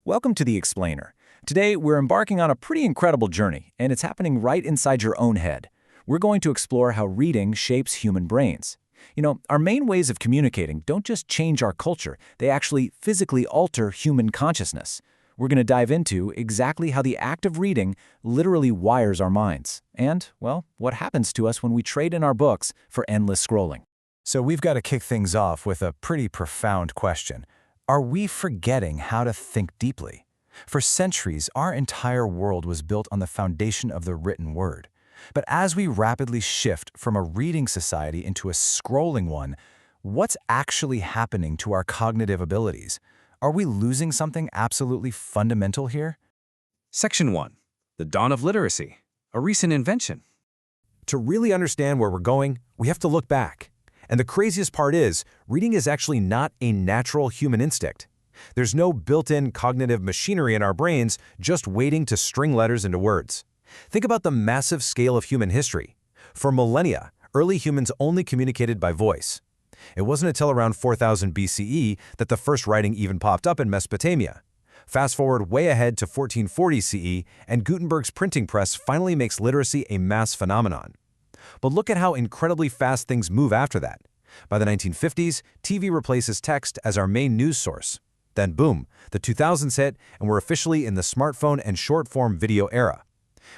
Welcome to The Explainer. Today, we're embarking on a pretty incredible journey, and it's happening right inside your own head. We're going to explore how reading shapes human brains. Our main ways of communicating don't just change our culture, they actually physically alter human consciousness. We're going to dive into exactly how the act of reading literally wires our minds, and, well, what happens to us when we trade in our books for endless scrolling. So we've got to kick things off with a pretty profound question. Are we forgetting how to think deeply? For centuries, our entire world was built on the foundation of the written word. But as we rapidly shift from a reading society into a scrolling one, what's actually happening to our cognitive abilities? Are we losing something absolutely fundamental here? Section 1. The Dawn of Literacy, a recent invention. To really understand where we're going, we have to look back. And the craziest part is, reading is actually not a natural human instinct. There's no built-in cognitive machinery in our brains just waiting to string letters into words. Think about the massive scale of human history. For millennia, early humans only communicated by voice. It wasn't until around 4000 BCE that the first writing even popped up in Mesopotamia. Fast forward way ahead to 1440 CE, and Gutenberg's printing press finally makes literacy a mass phenomenon. But look at how incredibly fast things move after that. By the 1950s, TV replaces text as our main news source. Then boom, the 2000s hit, and we're officially in the smartphone and short-form video era.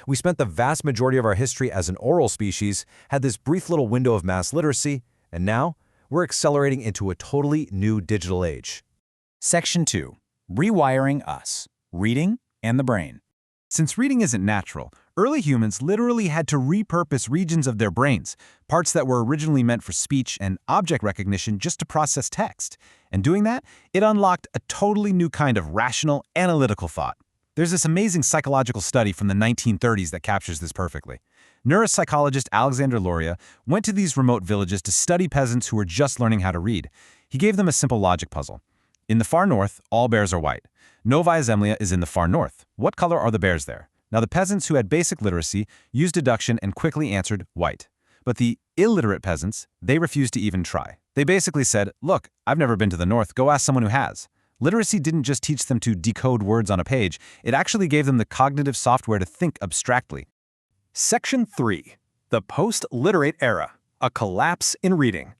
We spent the vast majority of our history as an oral species, had this brief little window of mass literacy, and now we're accelerating into a totally new digital age. Section 2. Rewiring us. Reading and the brain. Since reading isn't natural, early humans literally had to repurpose regions of their brains, parts that were originally meant for speech and object recognition just to process text. And doing that, it unlocked a totally new kind of rational, analytical thought. There's this amazing psychological study from the 1930s that captures this perfectly. Neuropsychologist Alexander Luria went to these remote villages to study peasants who were just learning how to read. He gave them a simple logic puzzle. In the far north, all bears are white. Novaya Zemlya is in the far north. What color are the bears there? Now, the peasants who had basic literacy used deduction and quickly answered white. But the illiterate peasants, they refused to even try. They basically said, look, I've never been to the north, go ask someone who has. Literacy didn't just teach them to decode words on a page, it actually gave them the cognitive software to think abstractly. Section 3. The Post-Literate Era, a collapse in reading.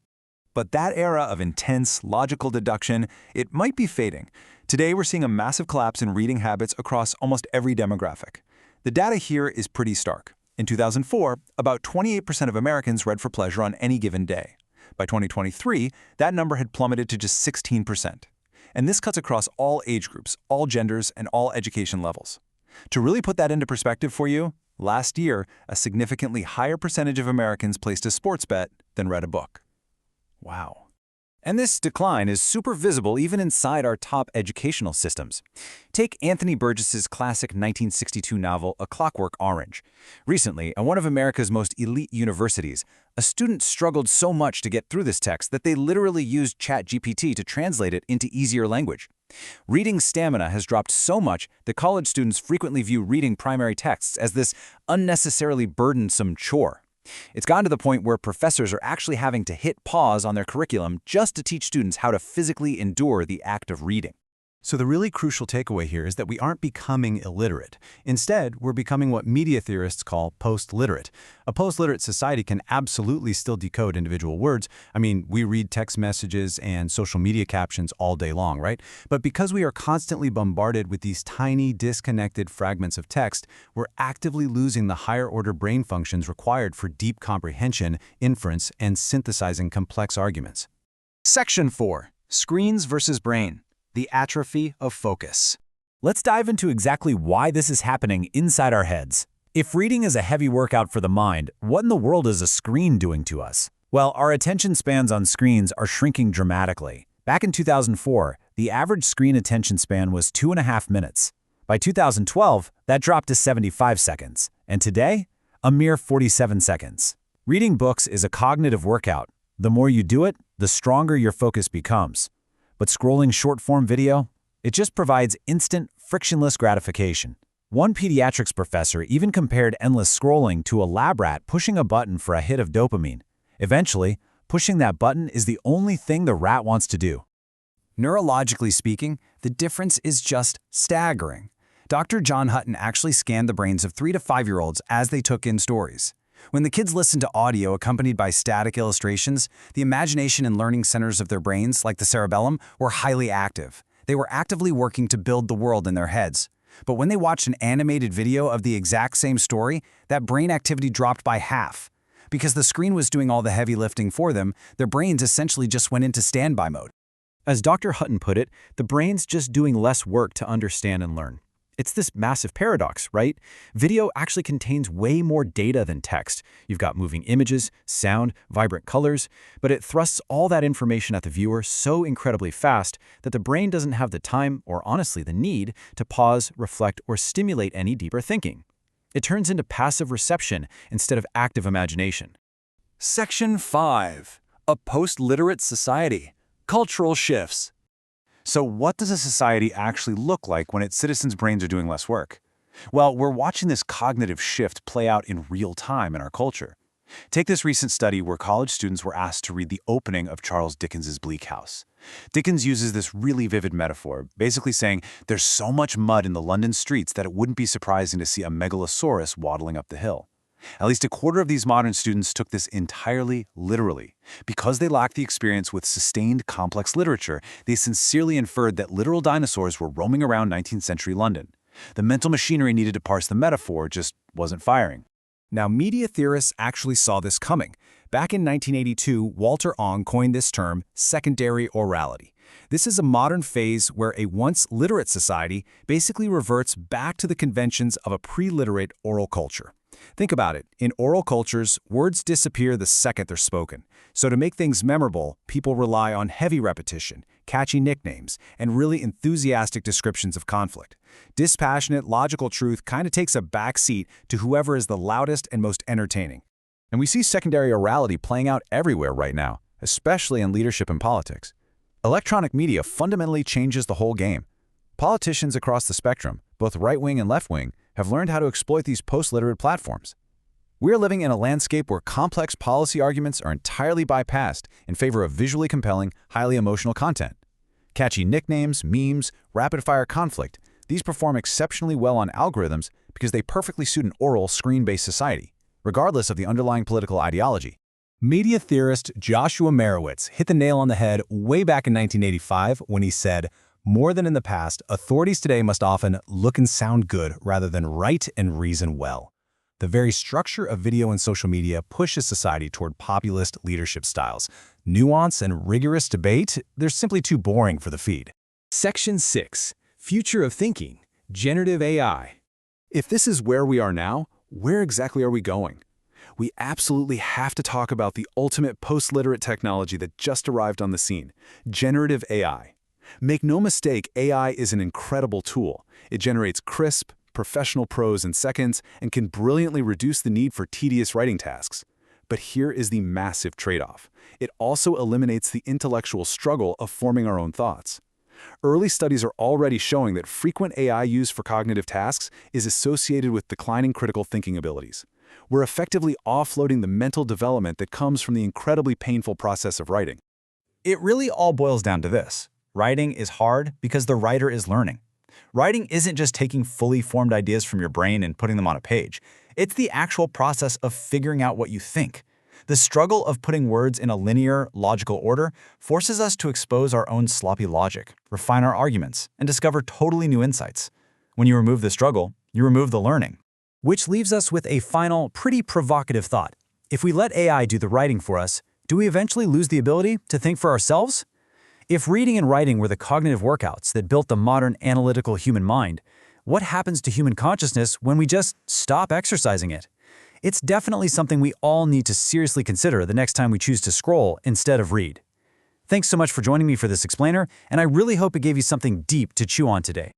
But that era of intense, logical deduction, it might be fading. Today, we're seeing a massive collapse in reading habits across almost every demographic. The data here is pretty stark. In 2004, about 28% of Americans read for pleasure on any given day. By 2023, that number had plummeted to just 16%. And this cuts across all age groups, all genders, and all education levels. To really put that into perspective for you, last year, a significantly higher percentage of Americans placed a sports bet than read a book. Wow. And this decline is super visible even inside our top educational systems. Take Anthony Burgess's classic 1962 novel, A Clockwork Orange. Recently, at one of America's most elite universities, a student struggled so much to get through this text that they literally used ChatGPT to translate it into easier language. Reading stamina has dropped so much that college students frequently view reading primary texts as this unnecessarily burdensome chore. It's gotten to the point where professors are actually having to hit pause on their curriculum just to teach students how to physically endure the act of reading. So the really crucial takeaway here is that we aren't becoming illiterate. Instead, we're becoming what media theorists call post-literate. A post-literate society can absolutely still decode individual words. I mean, we read text messages and social media captions all day long, right? But because we are constantly bombarded with these tiny, disconnected fragments of text, we're actively losing the higher-order brain functions required for deep comprehension, inference, and synthesizing complex arguments. Section 4. Screens versus brain. The atrophy of focus. Let's dive into exactly why this is happening inside our heads. If reading is a heavy workout for the mind, what in the world is a screen doing to us? Well, our attention spans on screens are shrinking dramatically. Back in 2004, the average screen attention span was 2.5 minutes. By 2012, that dropped to 75 seconds. And today, a mere 47 seconds. Reading books is a cognitive workout. The more you do it, the stronger your focus becomes. But scrolling short-form video, it just provides instant, frictionless gratification. One pediatrics professor even compared endless scrolling to a lab rat pushing a button for a hit of dopamine. Eventually, pushing that button is the only thing the rat wants to do. Neurologically speaking, The difference is just staggering. Dr. John Hutton actually scanned the brains of 3 to 5-year-olds as they took in stories. When the kids listened to audio accompanied by static illustrations, the imagination and learning centers of their brains, like the cerebellum, were highly active. They were actively working to build the world in their heads. But when they watched an animated video of the exact same story, that brain activity dropped by half. Because the screen was doing all the heavy lifting for them, their brains essentially just went into standby mode. As Dr. Hutton put it, the brain's just doing less work to understand and learn. It's this massive paradox, right? Video actually contains way more data than text. You've got moving images, sound, vibrant colors, but it thrusts all that information at the viewer so incredibly fast that the brain doesn't have the time, or honestly the need, to pause, reflect, or stimulate any deeper thinking. It turns into passive reception instead of active imagination. Section 5. A Post-Literate Society. Cultural Shifts. So what does a society actually look like when its citizens' brains are doing less work? Well, we're watching this cognitive shift play out in real time in our culture. Take this recent study where college students were asked to read the opening of Charles Dickens's Bleak House. Dickens uses this really vivid metaphor, basically saying there's so much mud in the London streets that it wouldn't be surprising to see a megalosaurus waddling up the hill. At least a quarter of these modern students took this entirely literally. Because they lacked the experience with sustained complex literature, they sincerely inferred that literal dinosaurs were roaming around 19th century London. The mental machinery needed to parse the metaphor just wasn't firing. Now, media theorists actually saw this coming. Back in 1982, Walter Ong coined this term, secondary orality. This is a modern phase where a once literate society basically reverts back to the conventions of a pre-literate oral culture. Think about it. In oral cultures, words disappear the second they're spoken. So to make things memorable, people rely on heavy repetition, catchy nicknames, and really enthusiastic descriptions of conflict. Dispassionate, logical truth kind of takes a back seat to whoever is the loudest and most entertaining. And we see secondary orality playing out everywhere right now, especially in leadership and politics. Electronic media fundamentally changes the whole game. Politicians across the spectrum, both right-wing and left-wing, have learned how to exploit these post-literate platforms. We're living in a landscape where complex policy arguments are entirely bypassed in favor of visually compelling, highly emotional content. Catchy nicknames, memes, rapid-fire conflict, these perform exceptionally well on algorithms because they perfectly suit an oral, screen-based society, regardless of the underlying political ideology. Media theorist Joshua Merowitz hit the nail on the head way back in 1985 when he said, "More than in the past, authorities today must often look and sound good rather than write and reason well." The very structure of video and social media pushes society toward populist leadership styles. Nuance and rigorous debate, they're simply too boring for the feed. Section 6. Future of Thinking. Generative AI. If this is where we are now, where exactly are we going? We absolutely have to talk about the ultimate post-literate technology that just arrived on the scene, generative AI. Make no mistake, AI is an incredible tool. It generates crisp, professional prose in seconds and can brilliantly reduce the need for tedious writing tasks. But here is the massive trade-off. It also eliminates the intellectual struggle of forming our own thoughts. Early studies are already showing that frequent AI use for cognitive tasks is associated with declining critical thinking abilities. We're effectively offloading the mental development that comes from the incredibly painful process of writing. It really all boils down to this. Writing is hard because the writer is learning. Writing isn't just taking fully formed ideas from your brain and putting them on a page. It's the actual process of figuring out what you think. The struggle of putting words in a linear, logical order forces us to expose our own sloppy logic, refine our arguments, and discover totally new insights. When you remove the struggle, you remove the learning. Which leaves us with a final, pretty provocative thought. If we let AI do the writing for us, do we eventually lose the ability to think for ourselves? If reading and writing were the cognitive workouts that built the modern analytical human mind, what happens to human consciousness when we just stop exercising it? It's definitely something we all need to seriously consider the next time we choose to scroll instead of read. Thanks so much for joining me for this explainer, and I really hope it gave you something deep to chew on today.